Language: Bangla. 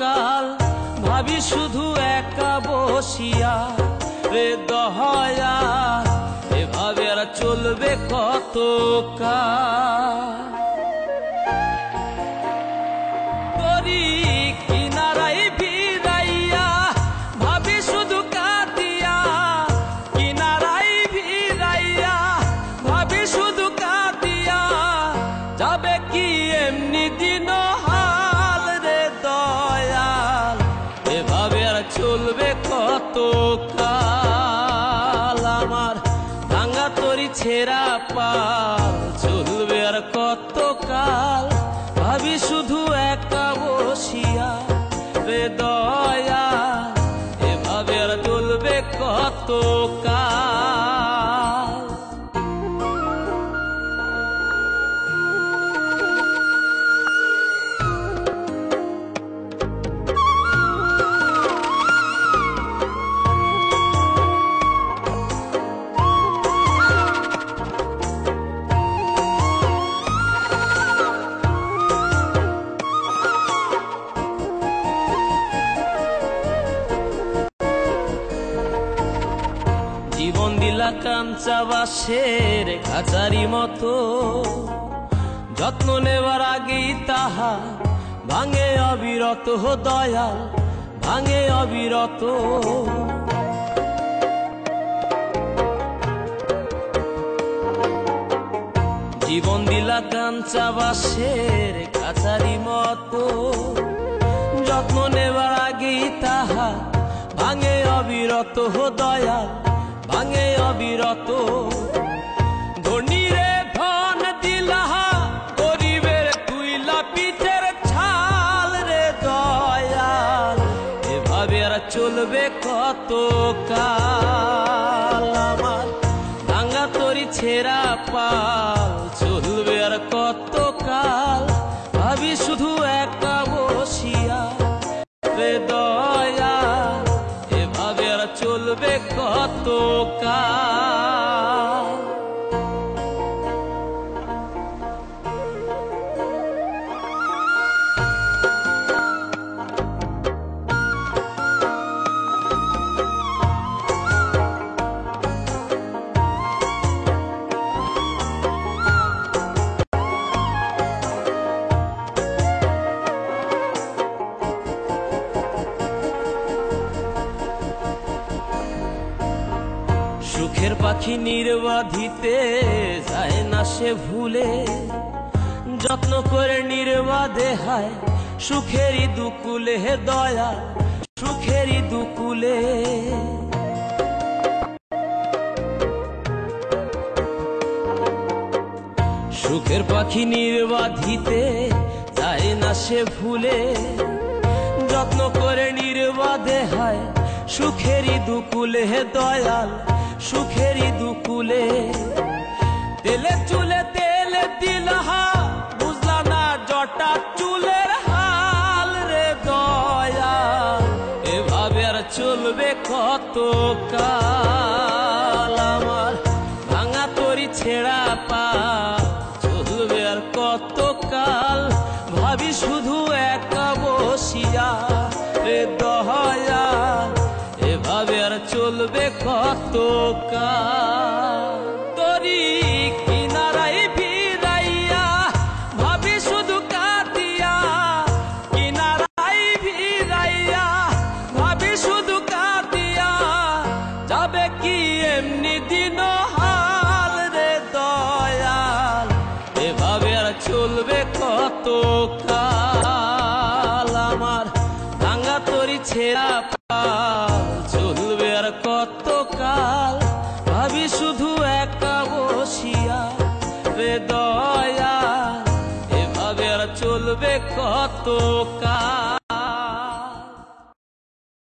কাল ভাবি শুধু একা বসিয়া রে দয়া এভাবে আর চলবে কত কাল করি কিনারাই ভিড়াইয়া ভাবি শুধু কাঁদিয়া কিনারাই ভিড়াইয়া ভাবি শুধু কাঁদিয়া যাবে কি এমনি দিন হাল রে দয়াল এভাবে আর চলবে কত কাল আমার ভাঙা তরি ছেঁড়া পাল চলবে আর কত কাল ভাবি শুধু একা বসিয়া রে দয়াল এভাবে আর চলবে কত কাল জীবন দিলা কাঞ্চা বাঁশের খাঁচারি মতো যত্ন নেবার আগেই তাহা ভাঙে অবিরত দয়াল ভাঙে অবিরত জীবন দিলা কাঞ্চা বাঁশের খাঁচারি মতো যত্ন নেবার আগেই তাহা ভাঙে অবিরত দয়াল ভাঙে অবিরত ধনীরে ধন দিলাহা গরিবের তুইলা পিঠের ছাল রে দয়াল এভাবে আর চলবে কত কাল আমার ভাঙা তরি ছেঁড়া পাল চলবে আর কত কাল ভাবি শুধু একা বসিয়া রে দয়াল এভাবে আর চলবে কত কাল সুখের পাখি নির্বাধিতে যায় না সে ভুলে যত্ন করে নির্বাধে হায় সুখেরই দুকুলে হে দয়া সুখেরই দুকুলে সুখের পাখি নির্বাধিতে যায় না সে ভুলে যত্ন করে নির্বাধে হায় সুখেরই দুকুলে হে দয়াল সুখেরই দুকুলে তেলে চুলে তেল দিলহা বুঝলা না জটা চুলের হাল রে দয়াল এভাবে আর চলবে কত কাল